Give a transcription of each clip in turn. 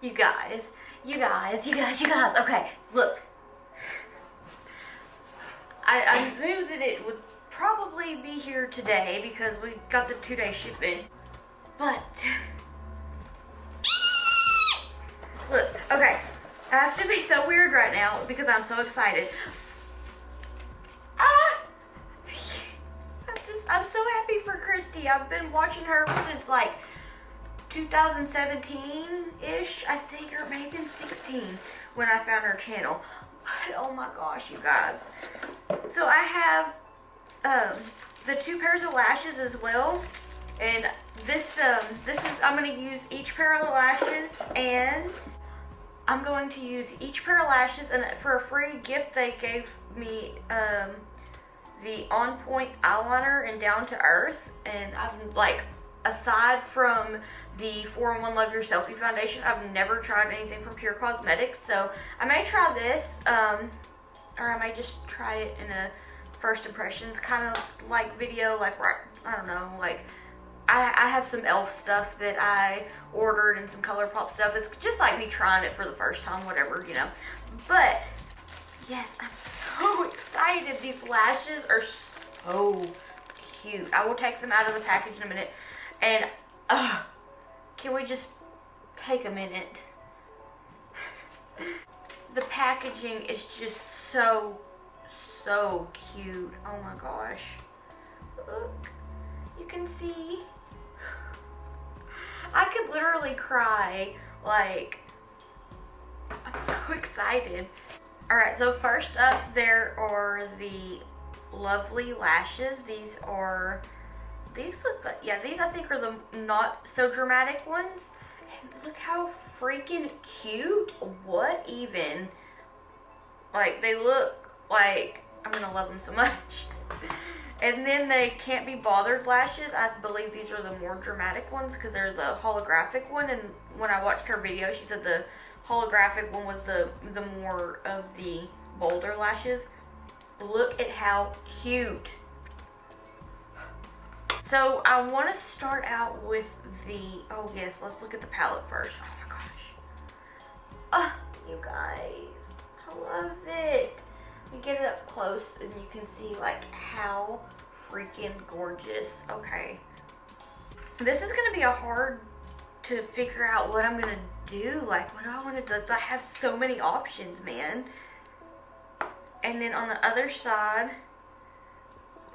You guys. Okay, look. I knew that it would probably be here today because we got the 2-day shipping. But, look, okay. I have to be so weird right now because I'm so excited. I'm so happy for Christy. I've been watching her since like 2017-ish, I think, or maybe 16 when I found her channel. But oh my gosh, you guys. So I have the 2 pairs of lashes as well. And this is, I'm going to use each pair of the lashes, and I'm going to use each pair of lashes, and for a free gift they gave me the On Point eyeliner and Down to Earth. And I'm like, aside from the 4-in-1 Love Your Selfie foundation, I've never tried anything from Pure Cosmetics, so I may try this, or I may just try it in a first impressions kind of like video, like, I don't know, like, I have some e.l.f. stuff that I ordered and some ColourPop stuff. It's just like me trying it for the first time, whatever, you know. But yes, I'm so excited. These lashes are so cute. I will take them out of the package in a minute. And can we just take a minute? The packaging is just so cute. Oh my gosh. Look, you can see. I could literally cry. Like, I'm so excited. Alright, so first up there are the lovely lashes. These look like, yeah, these I think are the not so dramatic ones. And look how freaking cute. What even? Like, they look like, I'm gonna love them so much. And then they Can't Be Bothered lashes. I believe these are the more dramatic ones because they're the holographic one. And when I watched her video, she said the holographic one was the more of the bolder lashes. Look at how cute. So I want to start out with the, oh yes, let's look at the palette first. Oh my gosh. Oh, you guys, I love it. Let me get it up close and you can see like how freaking gorgeous. Okay. This is going to be a hard to figure out what I'm going to do. Like, what do I want to do? I have so many options, man. And then on the other side,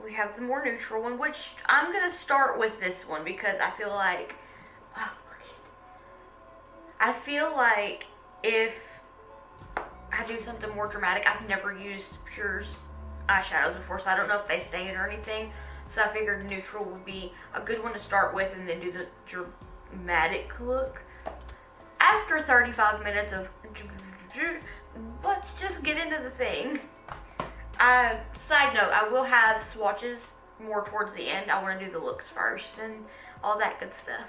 we have the more neutral one, which I'm going to start with this one because I feel like, oh, look at it. I feel like if I do something more dramatic, I've never used Pure's eyeshadows before, so I don't know if they stain or anything. So I figured neutral would be a good one to start with and then do the dramatic look. After 35 minutes of, let's just get into the thing. Side note, I will have swatches more towards the end. I want to do the looks first and all that good stuff.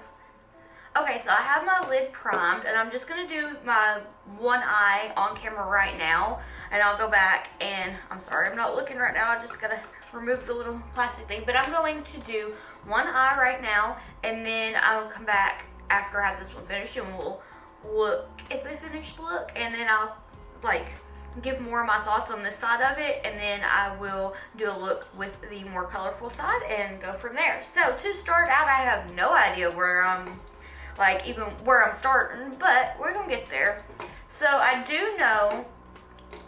Okay, so I have my lid primed and I'm just going to do my one eye on camera right now. And I'll go back and, I'm sorry, I'm not looking right now. I just got to remove the little plastic thing. But I'm going to do one eye right now and then I'll come back after I have this one finished and we'll look at the finished look. And then I'll, like, give more of my thoughts on this side of it, and then I will do a look with the more colorful side and go from there. So to start out, I have no idea where I'm, like, even where I'm starting, but we're gonna get there. So I do know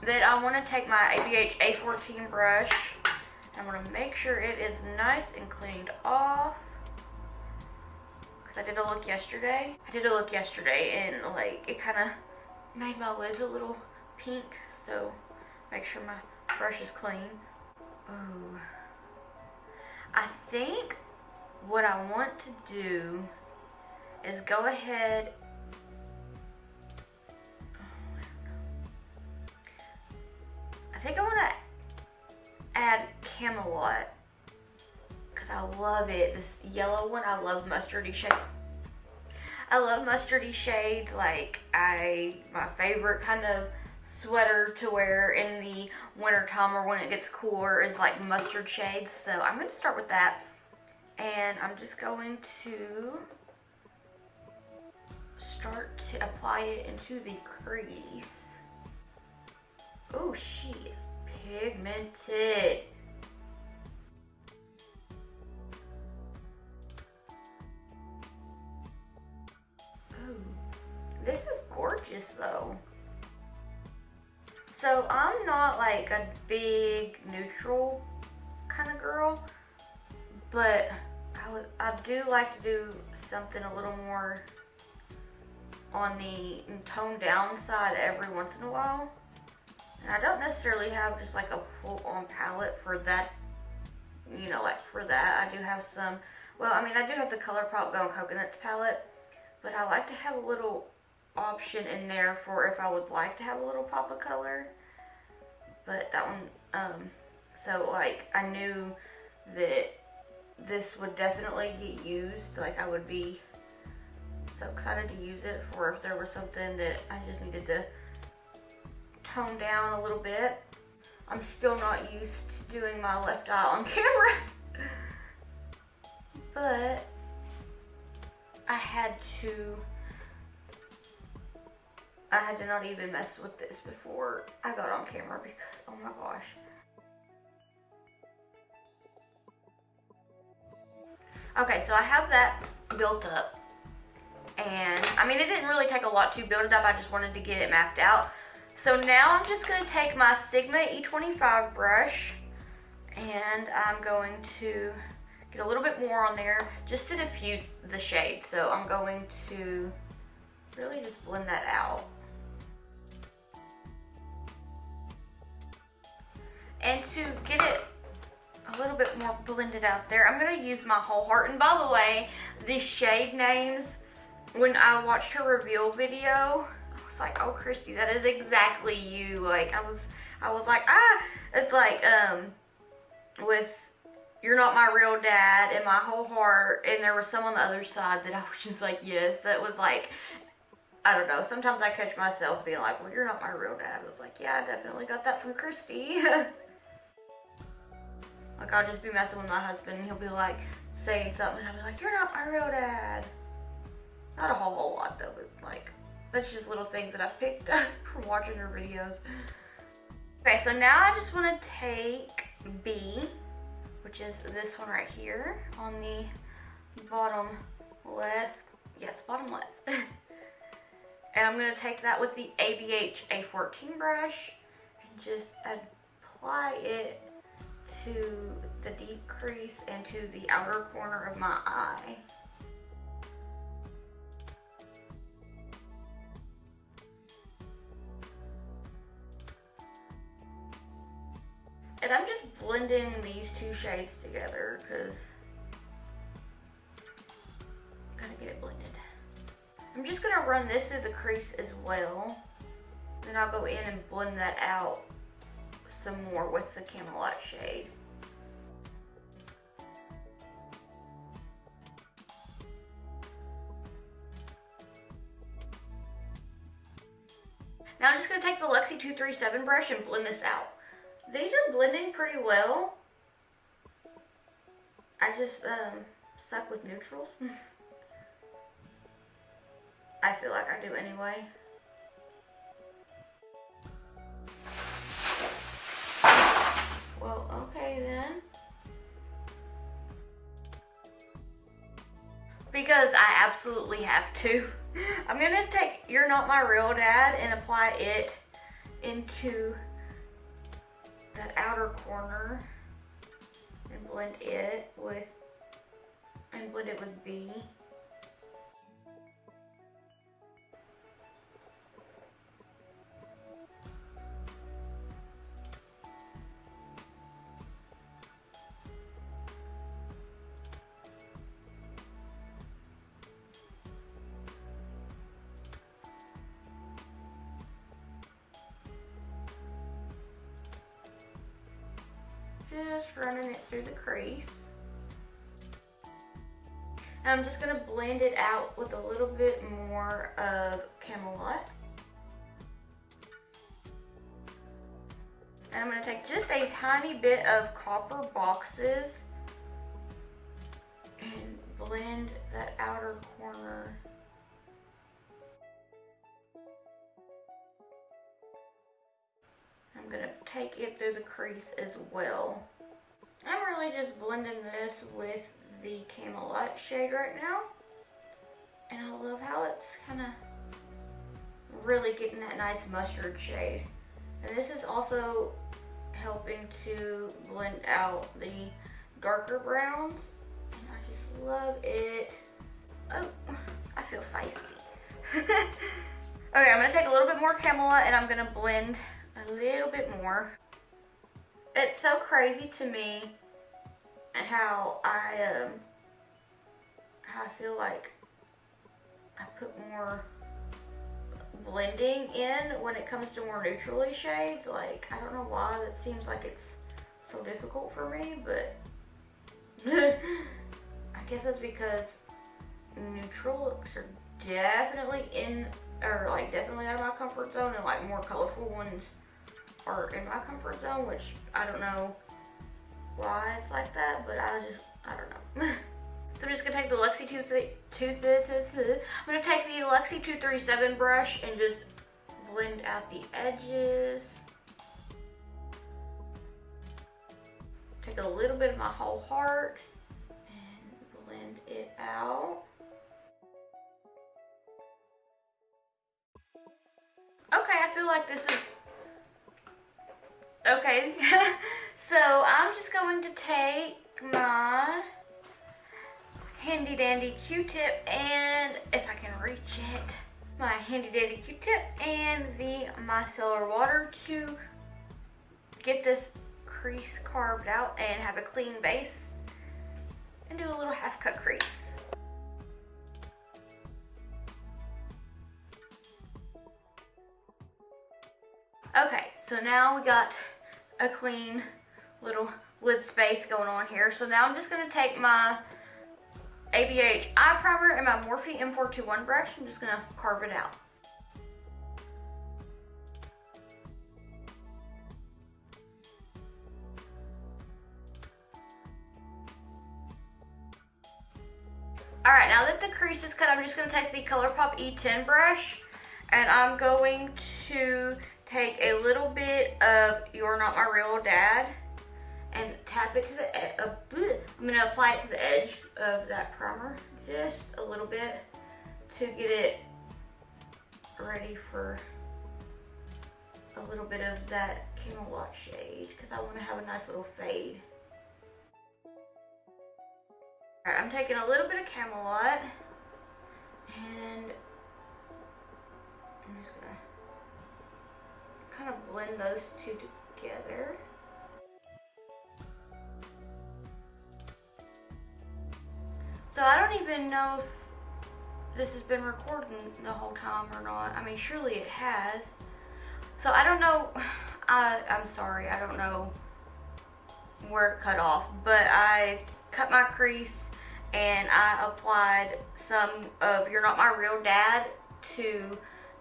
that I want to take my ABH A14 brush. I want to make sure it is nice and cleaned off because I did a look yesterday. And like it kind of made my lids a little pink. So make sure my brush is clean. Ooh. I think what I want to do is go ahead. I think I want to add Camelot because I love it. This yellow one, I love mustardy shades. Like my favorite kind of sweater to wear in the winter time or when it gets cooler is like mustard shades. So I'm going to start with that, and I'm just going to start to apply it into the crease. Oh, she is pigmented. Oh, this is gorgeous though. So I'm not like a big neutral kind of girl, but I do like to do something a little more on the toned down side every once in a while. And I don't necessarily have just like a full on palette for that, you know, like for that. I do have some, well, I mean, I do have the ColourPop Gone Coconut palette, but I like to have a little option in there for if I would like to have a little pop of color. But that one, so like I knew that this would definitely get used. Like I would be so excited to use it for if there was something that I just needed to tone down a little bit. I'm still not used to doing my left eye on camera, but I had to not even mess with this before I got on camera because, oh my gosh. Okay, so I have that built up, and I mean, it didn't really take a lot to build it up. I just wanted to get it mapped out. So now I'm just going to take my Sigma E25 brush, and I'm going to get a little bit more on there just to diffuse the shade. So I'm going to really just blend that out. And to get it a little bit more blended out there, I'm going to use my Whole Heart. And by the way, the shade names, when I watched her reveal video, I was like, oh, Kristi, that is exactly you. Like, I was like, ah, it's like, with You're Not My Real Dad and My Whole Heart, and there was some on the other side that I was just like, yes, that was like, I don't know, sometimes I catch myself being like, well, you're not my real dad. I was like, yeah, I definitely got that from Kristi. Like, I'll just be messing with my husband, and he'll be like, saying something, and I'll be like, you're not my real dad. Not a whole lot, though, but like, that's just little things that I've picked up from watching her videos. Okay, so now I just want to take B, which is this one right here on the bottom left. Yes, bottom left. And I'm going to take that with the ABH A14 brush and just apply it to the deep crease and to the outer corner of my eye. And I'm just blending these two shades together because I gotta get it blended. I'm just gonna run this through the crease as well. Then I'll go in and blend that out some more with the Camelot shade. Now I'm just gonna take the Luxie 237 brush and blend this out. These are blending pretty well. I just stuck with neutrals. I feel like I do anyway. Well, okay then. Because I absolutely have to. I'm gonna take You're Not My Real Dad and apply it into that outer corner and blend it with B. Just running it through the crease. And I'm just going to blend it out with a little bit more of Camelot. And I'm going to take just a tiny bit of Copper Boxes and blend that outer corner gonna take it through the crease as well. I'm really just blending this with the Camelot shade right now. And I love how it's kind of really getting that nice mustard shade. And this is also helping to blend out the darker browns. And I just love it. Oh, I feel feisty. Okay, I'm gonna take a little bit more Camelot and I'm gonna blend a little bit more. It's so crazy to me how I feel like I put more blending in when it comes to more neutrally shades. Like, I don't know why that seems like it's so difficult for me, but I guess that's because neutral looks are definitely definitely out of my comfort zone, and like more colorful ones are in my comfort zone, which I don't know why it's like that, but I don't know. So I'm just gonna take the Luxie 237 brush and just blend out the edges. Take a little bit of my whole heart and blend it out. Okay, I feel like this is okay. So I'm just going to take my handy dandy Q-tip, and if I can reach it, my handy dandy Q-tip and the micellar water to get this crease carved out and have a clean base and do a little half cut crease. Okay, so now we got a clean little lid space going on here. So now I'm just gonna take my ABH eye primer and my Morphe M421 brush. I'm just gonna carve it out. All right, now that the crease is cut, I'm just gonna take the ColourPop E10 brush and I'm going to take a little bit of You're Not My Real Dad and tap it to the edge. I'm gonna apply it to the edge of that primer, just a little bit, to get it ready for a little bit of that Camelot shade, because I want to have a nice little fade. All right, I'm taking a little bit of Camelot and I'm just gonna kind of blend those two together. So I don't even know if this has been recording the whole time or not. I mean, surely it has. So I don't know, I'm sorry, I don't know where it cut off, but I cut my crease and I applied some of You're Not My Real Dad to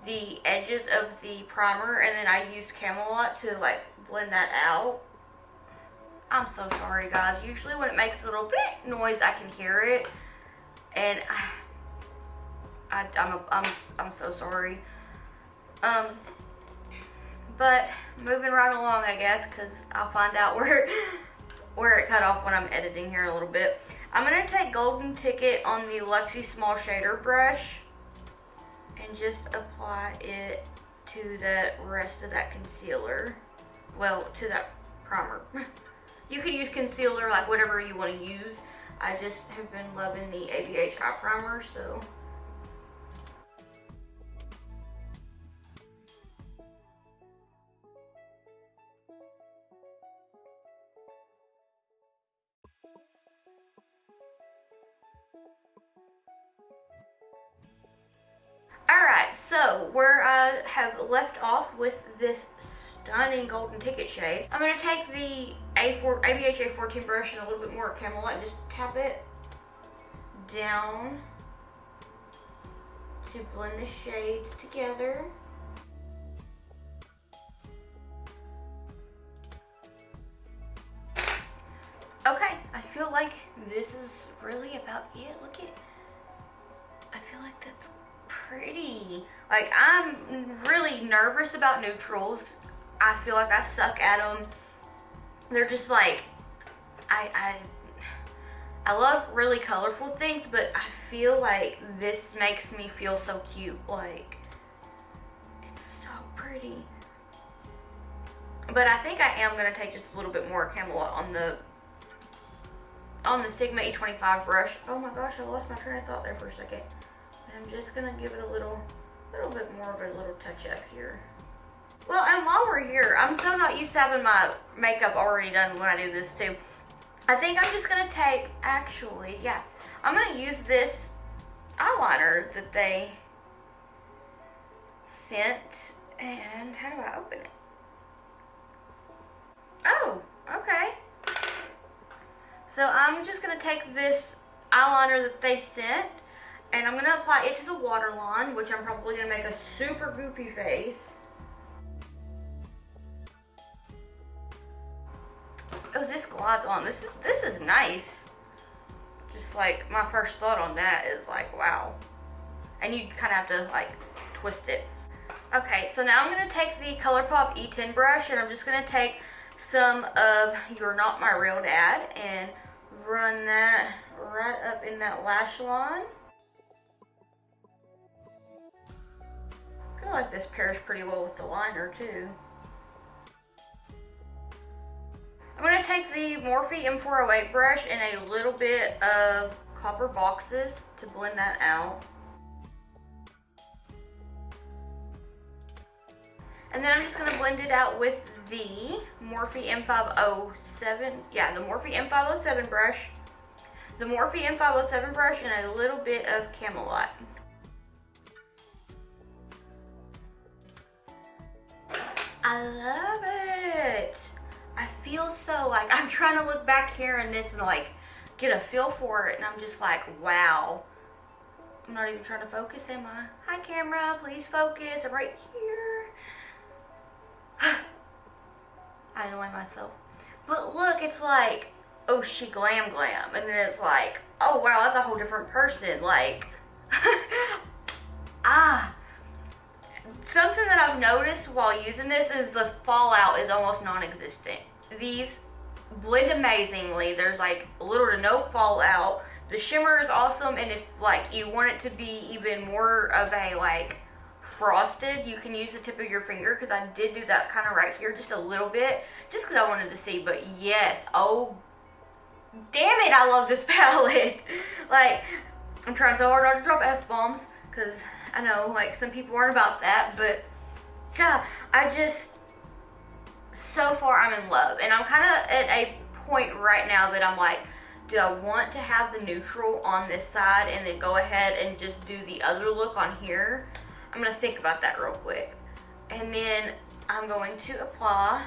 the edges of the primer, and then I used Camelot to like blend that out. I'm so sorry, guys. Usually when it makes a little bit noise, I can hear it, and I'm so sorry. But moving right along, I guess, because I'll find out where it cut off when I'm editing here in a little bit. I'm gonna take Golden Ticket on the Luxie Small Shader brush and just apply it to the rest of that concealer. Well, to that primer. You can use concealer, like whatever you want to use. I just have been loving the ABH eye primer, so. Alright, so where I have left off with this stunning Golden Ticket shade, I'm going to take the ABH A14 brush and a little bit more Camelot and just tap it down to blend the shades together. Okay, I feel like this is really about it. Look at, I feel like that's pretty. Like, I'm really nervous about neutrals I feel like I suck at them. They're just like, I love really colorful things, but I feel like this makes me feel so cute. Like, it's so pretty. But I think I am gonna take just a little bit more Camelot on the Sigma E25 brush. Oh my gosh, I lost my train of thought there for a second. And I'm just gonna give it a little bit more of a little touch up here. Well, and while we're here, I'm so not used to having my makeup already done when I do this too. I think I'm just gonna take, actually, yeah, I'm gonna use this eyeliner that they sent, and how do I open it? Oh, okay. So I'm just gonna take this eyeliner that they sent, and I'm gonna apply it to the waterline, which I'm probably gonna make a super goopy face. Oh, this glides on. This is nice. Just like, my first thought on that is like, wow. And you kind of have to like twist it. Okay, so now I'm gonna take the ColourPop E10 brush, and I'm just gonna take some of You're Not My Real Dad and run that right up in that lash line. I feel like this pairs pretty well with the liner too. I'm going to take the Morphe M408 brush and a little bit of Copper Boxes to blend that out. And then I'm just going to blend it out with the Morphe M507, yeah, the Morphe M507 brush, the Morphe M507 brush, and a little bit of Camelot. I love it. I feel so like, I'm trying to look back here in this and like get a feel for it, and I'm just like, wow. I'm not even trying to focus, am I? Hi camera, please focus. I'm right here. I annoy myself. But look, it's like, oh, she glam, and then it's like, oh wow, that's a whole different person. Like, something that I've noticed while using this is the fallout is almost non-existent. These blend amazingly. There's like little to no fallout. The shimmer is awesome, and if like you want it to be even more of a like frosted, you can use the tip of your finger, because I did do that kind of right here just a little bit, just because I wanted to see. But yes, oh damn it, I love this palette. Like, I'm trying so hard not to drop F-bombs, because I know like some people aren't about that, but yeah, so far I'm in love, and I'm kind of at a point right now that I'm like, do I want to have the neutral on this side and then go ahead and just do the other look on here? I'm gonna think about that real quick. And then I'm going to apply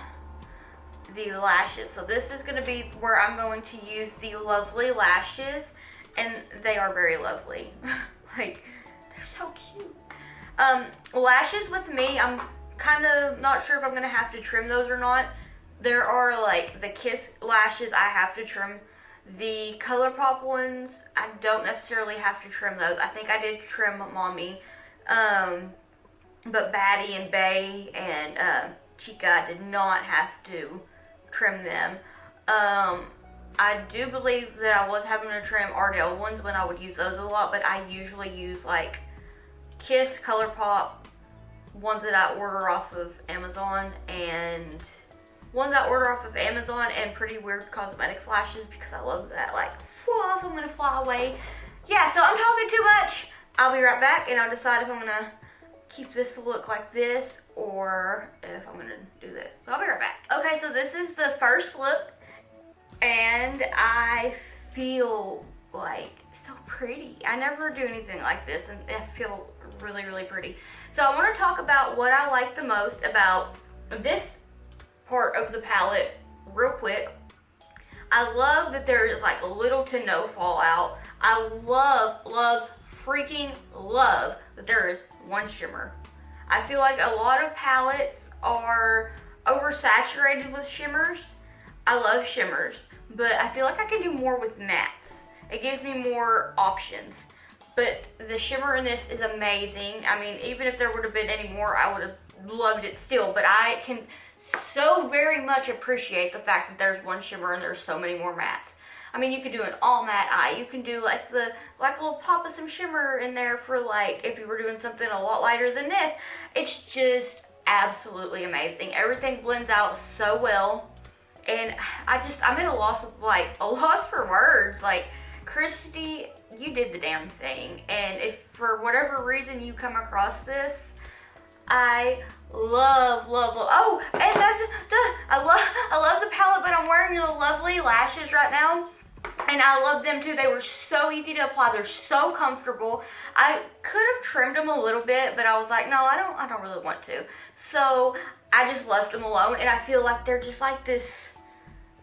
the lashes. So this is gonna be where I'm going to use the Lovely lashes, and they are very lovely. Like, they're so cute. Lashes with me, I'm kind of not sure if I'm gonna have to trim those or not. There are like the Kiss lashes I have to trim. The ColourPop ones, I don't necessarily have to trim those. I think I did trim Mommy. But Batty and Bay and Chica, I did not have to trim them. I do believe that I was having to trim Ardell ones when I would use those a lot, but I usually use like Kiss, ColourPop, ones that I order off of Amazon, and Pretty Weird Cosmetics lashes, because I love that, like, whoa, if I'm gonna fly away. Yeah, so I'm talking too much. I'll be right back, and I'll decide if I'm gonna keep this look like this or if I'm gonna do this. So I'll be right back. Okay, so this is the first look, and I feel like so pretty. I never do anything like this, and I feel really, really pretty. So I want to talk about what I like the most about this part of the palette real quick. I love that there is like little to no fallout. I love, freaking love that there is one shimmer. I feel like a lot of palettes are oversaturated with shimmers. I love shimmers, but I feel like I can do more with mattes. It gives me more options. But the shimmer in this is amazing. I mean, even if there would have been any more, I would have loved it still. But I can so very much appreciate the fact that there's one shimmer and there's so many more mattes. I mean, you could do an all matte eye. You can do like a little pop of some shimmer in there for like if you were doing something a lot lighter than this. It's just absolutely amazing. Everything blends out so well, and I'm at a loss for words. Like, Kristi, you did the damn thing. And if for whatever reason you come across this, I love. Oh, and I love the palette, but I'm wearing the lovely lashes right now. And I love them too. They were so easy to apply. They're so comfortable. I could have trimmed them a little bit, but I was like, no, I don't really want to. So I just left them alone, and I feel like they're just like this,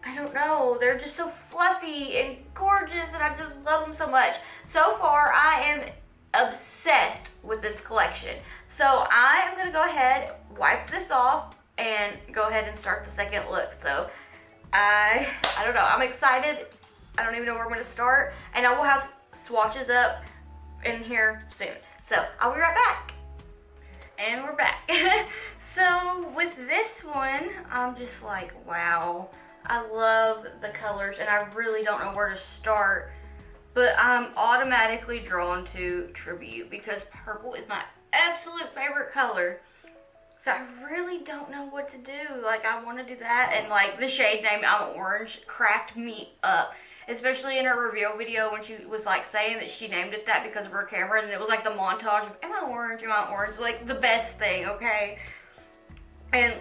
I don't know, they're just so fluffy and gorgeous, and I just love them so much. So far, I am obsessed with this collection. So I am gonna go ahead, wipe this off, and go ahead and start the second look. So I don't know, I'm excited. I don't even know where I'm gonna start, and I will have swatches up in here soon. So I'll be right back. And we're back. So with this one, I'm just like, wow. I love the colors, and I really don't know where to start, but I'm automatically drawn to Tribute because purple is my absolute favorite color. So I really don't know what to do. Like, I want to do that, and like the shade name I'm Orange cracked me up, especially in her reveal video when she was like saying that she named it that because of her camera, and it was like the montage of am I orange, like the best thing, okay? And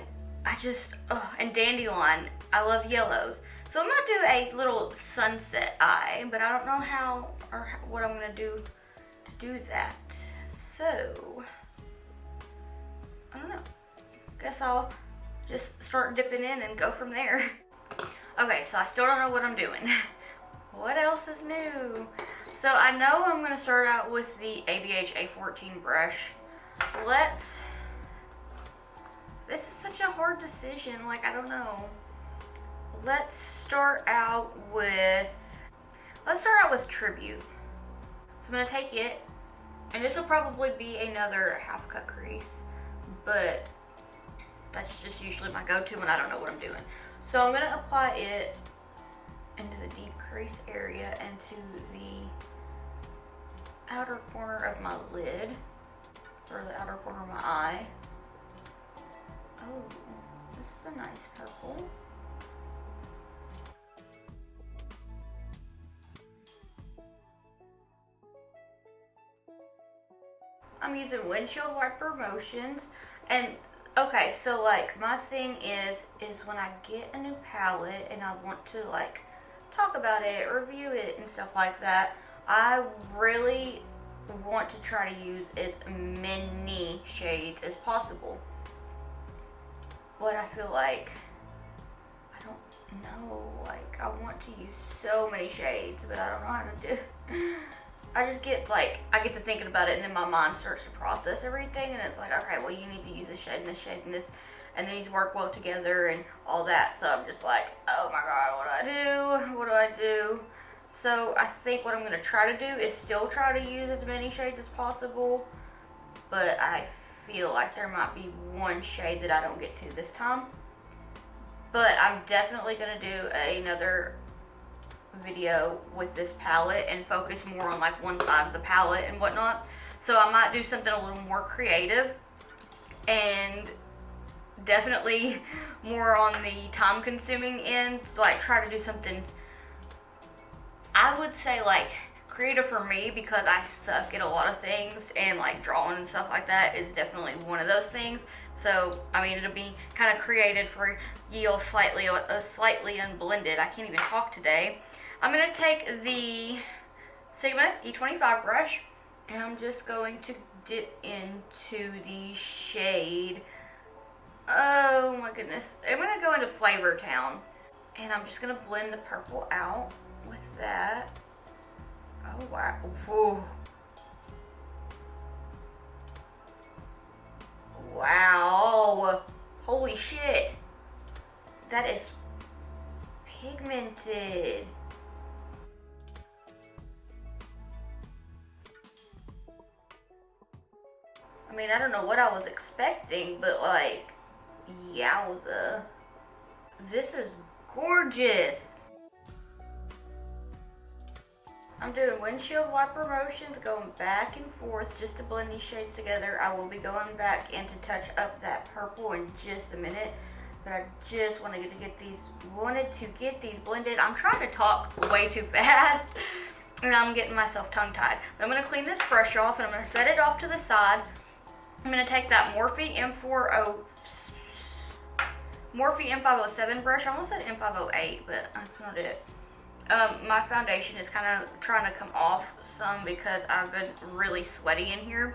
I just, and Dandelion, I love yellows. So I'm gonna do a little sunset eye, but I don't know how or what I'm gonna do to do that. So, I don't know. Guess I'll just start dipping in and go from there. Okay, so I still don't know what I'm doing. What else is new? So I know I'm gonna start out with the ABH A14 brush. This is such a hard decision, like, I don't know. Let's start out with Tribute. So I'm gonna take it, and this will probably be another half cut crease, but that's just usually my go-to when I don't know what I'm doing. So I'm gonna apply it into the deep crease area and to the outer corner of my lid, or the outer corner of my eye. Oh, this is a nice purple. I'm using windshield wiper motions, and okay, so like my thing is when I get a new palette and I want to like talk about it, review it and stuff like that, I really want to try to use as many shades as possible. But I feel like, I don't know, like I want to use so many shades, but I don't know how to do. I just get like, I get to thinking about it, and then my mind starts to process everything, and it's like, okay, well, you need to use this shade and this shade and this, and these work well together and all that. So I'm just like, oh my god, what do I do? So I think what I'm going to try to do is still try to use as many shades as possible, but I feel like there might be one shade that I don't get to this time. But I'm definitely going to do another video with this palette and focus more on like one side of the palette and whatnot. So I might do something a little more creative and definitely more on the time consuming end, like try to do something, I would say like creative for me, because I suck at a lot of things, and like drawing and stuff like that is definitely one of those things. So I mean, it'll be kind of created for yield slightly unblended. I can't even talk today. I'm going to take the Sigma E25 brush, and I'm just going to dip into the shade, oh my goodness, I'm going to go into Flavor Town, and I'm just going to blend the purple out with that. Oh wow, whoa. Wow, holy shit, that is pigmented. mean, I don't know what I was expecting, but like, yowza. This is gorgeous. I'm doing windshield wiper motions, going back and forth just to blend these shades together. I will be going back in to touch up that purple in just a minute, but I just wanted to get these blended. I'm trying to talk way too fast, and I'm getting myself tongue-tied. But I'm going to clean this brush off, and I'm going to set it off to the side. I'm going to take that Morphe M507 brush. I almost said M508, but that's not it. My foundation is kind of trying to come off some because I've been really sweaty in here.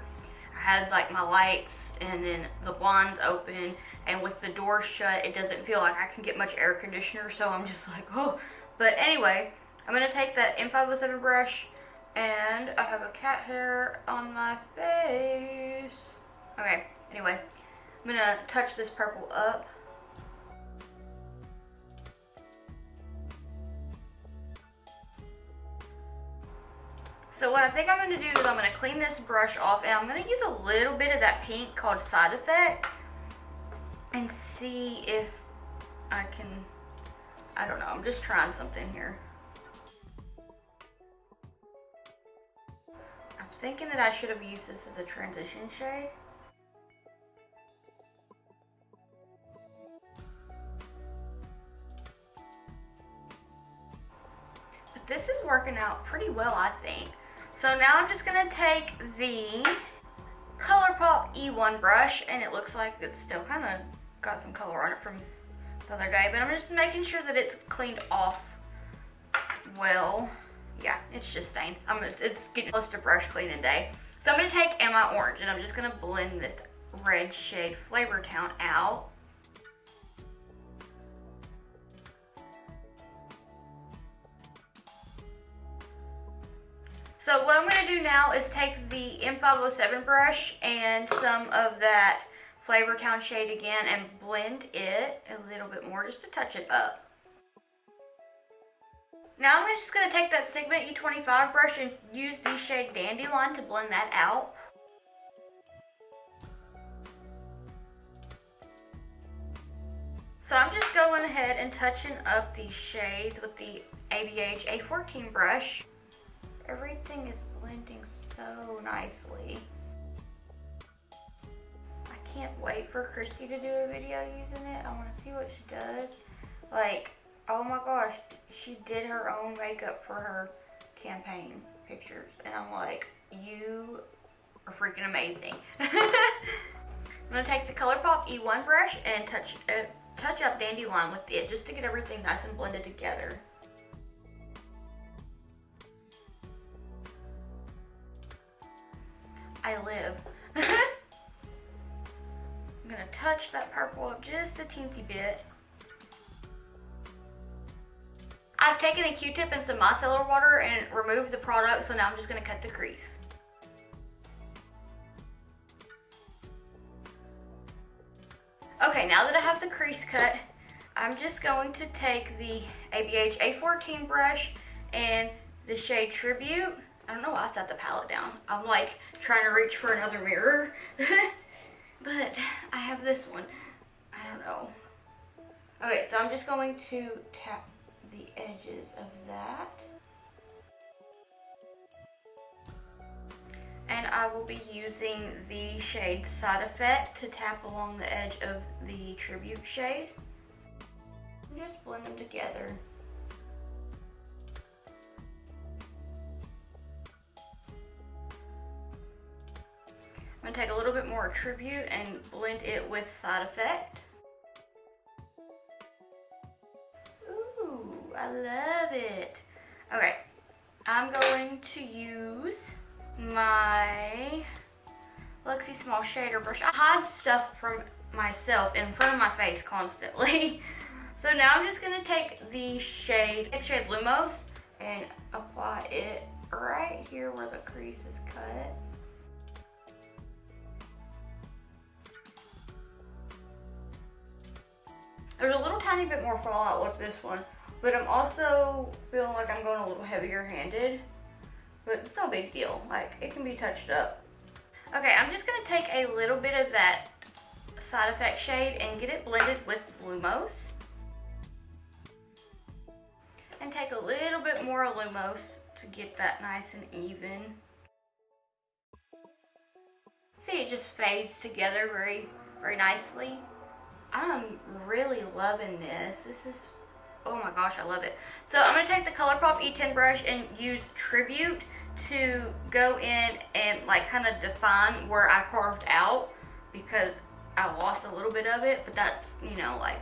I had like my lights and then the blinds open, and with the door shut, it doesn't feel like I can get much air conditioner, so I'm just like, oh. But anyway, I'm going to take that M507 brush, and I have a cat hair on my face. Okay, anyway, I'm going to touch this purple up. So what I think I'm going to do is I'm going to clean this brush off, and I'm going to use a little bit of that pink called Side Effect and see if I can, I don't know, I'm just trying something here. I'm thinking that I should have used this as a transition shade. But this is working out pretty well, I think. So now I'm just going to take the ColourPop E1 brush, and it looks like it's still kind of got some color on it from the other day, but I'm just making sure that it's cleaned off well. Yeah, it's just stained. It's getting close to brush cleaning day. So I'm going to take Am I Orange, and I'm just going to blend this red shade Flavor Town out. So what I'm going to do now is take the M507 brush and some of that Flavor Town shade again and blend it a little bit more just to touch it up. Now I'm just going to take that Sigma E25 brush and use the shade Dandelion to blend that out. So I'm just going ahead and touching up these shades with the ABH A14 brush. Everything is blending so nicely. I can't wait for Christy to do a video using it. I want to see what she does. Like, oh my gosh, she did her own makeup for her campaign pictures. And I'm like, you are freaking amazing. I'm going to take the ColourPop E1 brush and touch up Dandelion with it just to get everything nice and blended together. I live. I'm going to touch that purple up just a teensy bit. I've taken a Q-tip and some micellar water and removed the product, so now I'm just going to cut the crease. Okay, now that I have the crease cut, I'm just going to take the ABH A14 brush and the shade Tribute. I don't know why I set the palette down. I'm like trying to reach for another mirror. But I have this one. I don't know. Okay, so I'm just going to tap the edges of that. And I will be using the shade Side Effect to tap along the edge of the Tribute shade. And just blend them together. I'm going to take a little bit more Tribute and blend it with Side Effect. Ooh, I love it. Okay, I'm going to use my Luxie Small Shader brush. I hide stuff from myself in front of my face constantly. So now I'm just going to take the shade Lumos and apply it right here where the crease is cut. There's a little tiny bit more fallout with this one, but I'm also feeling like I'm going a little heavier handed, but it's no big deal. Like, it can be touched up. Okay, I'm just gonna take a little bit of that Side Effect shade and get it blended with Lumos. And take a little bit more Lumos to get that nice and even. See, it just fades together very, very nicely. I'm really loving this. This is, oh my gosh, I love it. So I'm gonna take the ColourPop E10 brush and use Tribute to go in and like kind of define where I carved out, because I lost a little bit of it, but that's, you know, like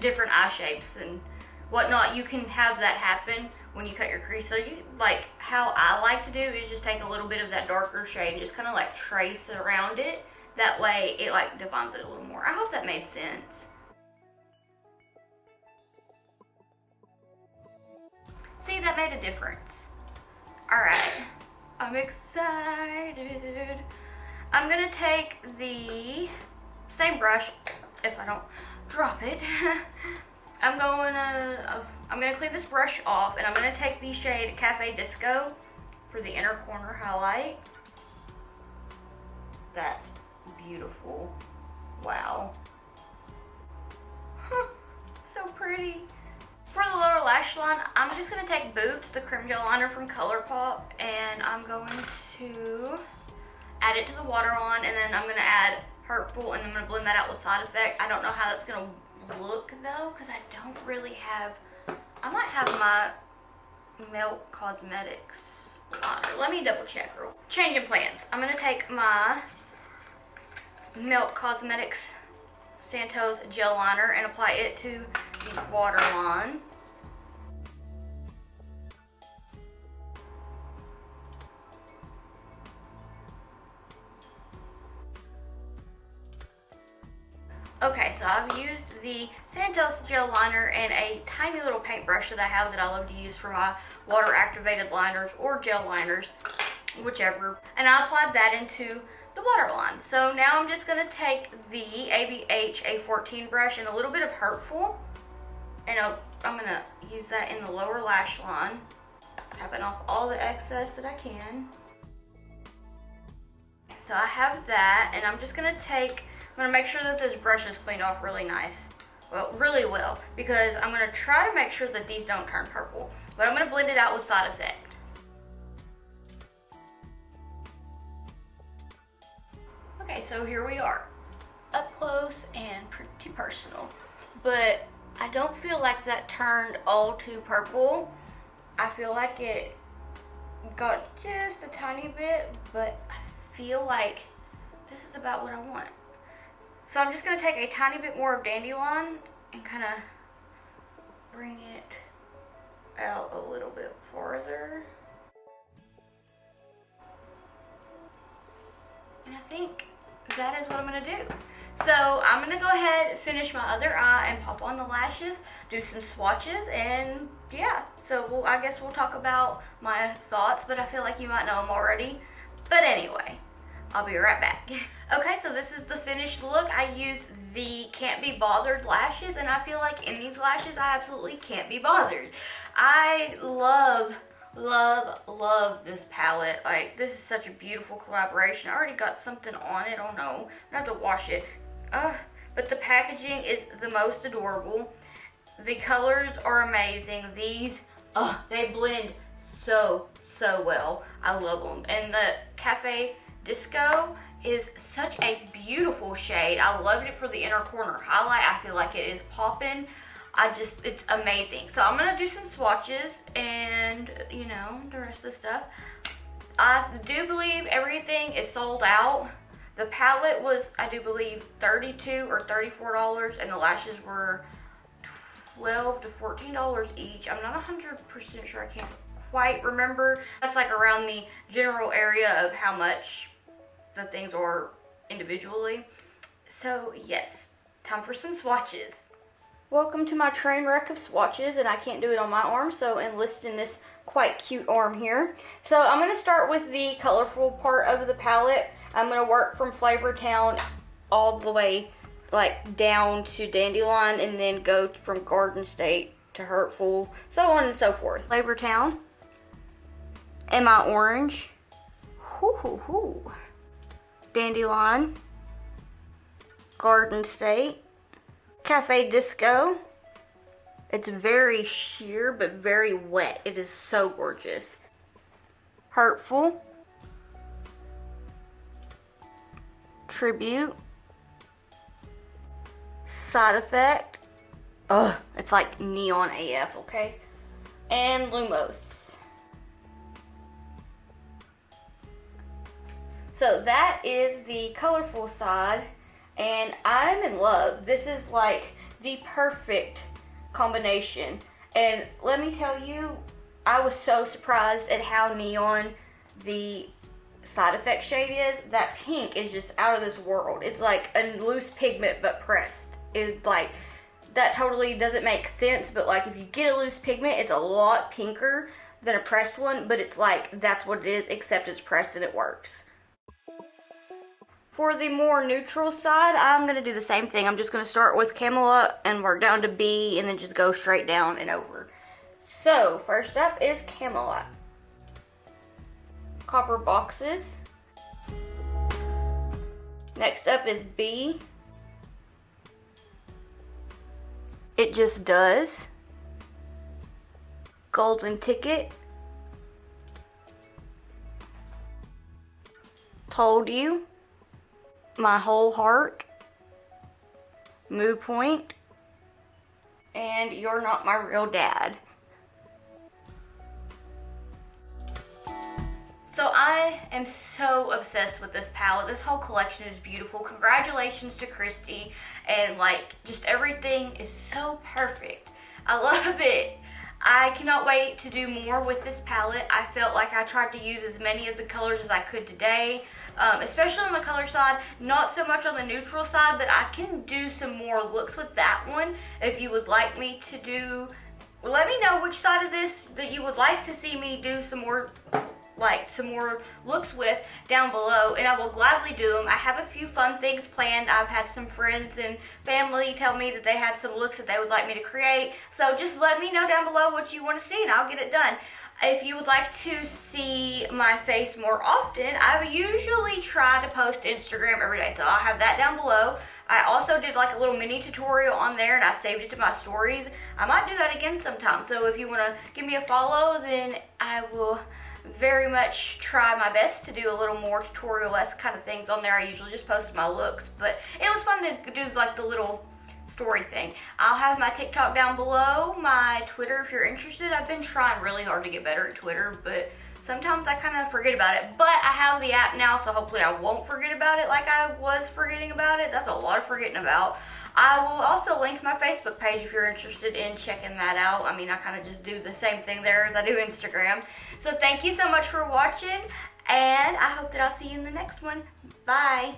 different eye shapes and whatnot. You can have that happen when you cut your crease. So you, like how I like to do is just take a little bit of that darker shade and just kind of like trace around it. That way it like defines it a little more. I hope that made sense. See, that made a difference. All right, I'm excited. I'm gonna take the same brush, if I don't drop it. I'm gonna clean this brush off, and I'm gonna take the shade Cafe Disco for the inner corner highlight. That's beautiful. Wow. So pretty. For the lower lash line, I'm just gonna take Boots, the cream gel liner from ColourPop, and I'm going to add it to the waterline, and then I'm gonna add Hurtful, and I'm gonna blend that out with Side Effect. I don't know how that's gonna look though, because I don't really have, I might have my Milk Cosmetics liner. Let me double check. Changing plans. I'm gonna take my Milk Cosmetics Santos gel liner and apply it to the waterline. Okay, so I've used the Santos gel liner and a tiny little paintbrush that I have that I love to use for my water activated liners or gel liners, whichever. And I applied that into the waterline. So now I'm just going to take the ABH A14 brush and a little bit of Hurtful, and I'm going to use that in the lower lash line, tapping off all the excess that I can. So I have that, and I'm just going to take, I'm gonna make sure that this brush is cleaned off really nice. Well, really well, because I'm gonna try to make sure that these don't turn purple. But I'm gonna blend it out with Side Effect. Okay, so here we are. Up close and pretty personal. But I don't feel like that turned all too purple. I feel like it got just a tiny bit, but I feel like this is about what I want. So I'm just going to take a tiny bit more of Dandelion and kind of bring it out a little bit farther. And I think that is what I'm going to do. So I'm going to go ahead, finish my other eye, and pop on the lashes, do some swatches, and yeah. So I guess we'll talk about my thoughts, but I feel like you might know them already. But anyway, I'll be right back. Okay, so this is the finished look. I used the Can't Be Bothered lashes, and I feel like in these lashes, I absolutely can't be bothered. I love this palette. Like, this is such a beautiful collaboration. I already got something on it. Oh no, I have to wash it. But the packaging is the most adorable. The colors are amazing. These, they blend so well. I love them. And the Cafe Disco is such a beautiful shade. I loved it for the inner corner highlight. I feel like it is popping. It's amazing. So I'm gonna do some swatches and, you know, the rest of the stuff. I do believe everything is sold out. The palette was, I do believe, $32 or $34, and the lashes were $12 to $14 each. I'm not 100% sure. I can't quite remember. That's like around the general area of how much the things are individually. So yes, time for some swatches. Welcome to my train wreck of swatches, and I can't do it on my arm, so enlisting this quite cute arm here. So I'm going to start with the colorful part of the palette. I'm going to work from Flavor Town all the way like down to Dandelion, and then go from Garden State to Hurtful, so on and so forth. Flavor Town and my orange. Hoo hoo hoo. Dandelion, Garden State, Cafe Disco. It's very sheer but very wet. It is so gorgeous. Hurtful, Tribute, Side Effect. Ugh, it's like neon AF, okay? And Lumos. So that is the colorful side, and I'm in love. This is like the perfect combination. And let me tell you, I was so surprised at how neon the Side Effect shade is. That pink is just out of this world. It's like a loose pigment but pressed. It's like, that totally doesn't make sense, but like if you get a loose pigment, it's a lot pinker than a pressed one, but it's like, that's what it is, except it's pressed and it works. For the more neutral side, I'm going to do the same thing. I'm just going to start with Camelot and work down to B and then just go straight down and over. So, first up is Camelot. Copper boxes. Next up is B. It Just Does. Golden Ticket. Told You. My Whole Heart. Moo Point. And You're Not My Real Dad. So I am so obsessed with this palette. This whole collection is beautiful. Congratulations to Kristi. And like, just everything is so perfect. I love it. I cannot wait to do more with this palette. I felt like I tried to use as many of the colors as I could today. Especially on the color side, not so much on the neutral side, but I can do some more looks with that one if you would like me to do. Let me know which side of this that you would like to see me do some more looks with down below, and I will gladly do them. I have a few fun things planned. I've had some friends and family tell me that they had some looks that they would like me to create, so just let me know down below what you want to see and I'll get it done. If you would like to see my face more often, I usually try to post Instagram every day, so I'll have that down below. I also did like a little mini tutorial on there and I saved it to my stories. I might do that again sometime, so if you want to give me a follow, then I will very much try my best to do a little more tutorial-esque kind of things on there. I usually just post my looks, but it was fun to do like the little story thing. I'll have my TikTok down below, my Twitter if you're interested. I've been trying really hard to get better at Twitter, but sometimes I kind of forget about it. But I have the app now, so hopefully I won't forget about it like I was forgetting about it. That's a lot of forgetting about. I will also link my Facebook page if you're interested in checking that out. I mean, I kind of just do the same thing there as I do Instagram. So thank you so much for watching, and I hope that I'll see you in the next one. Bye.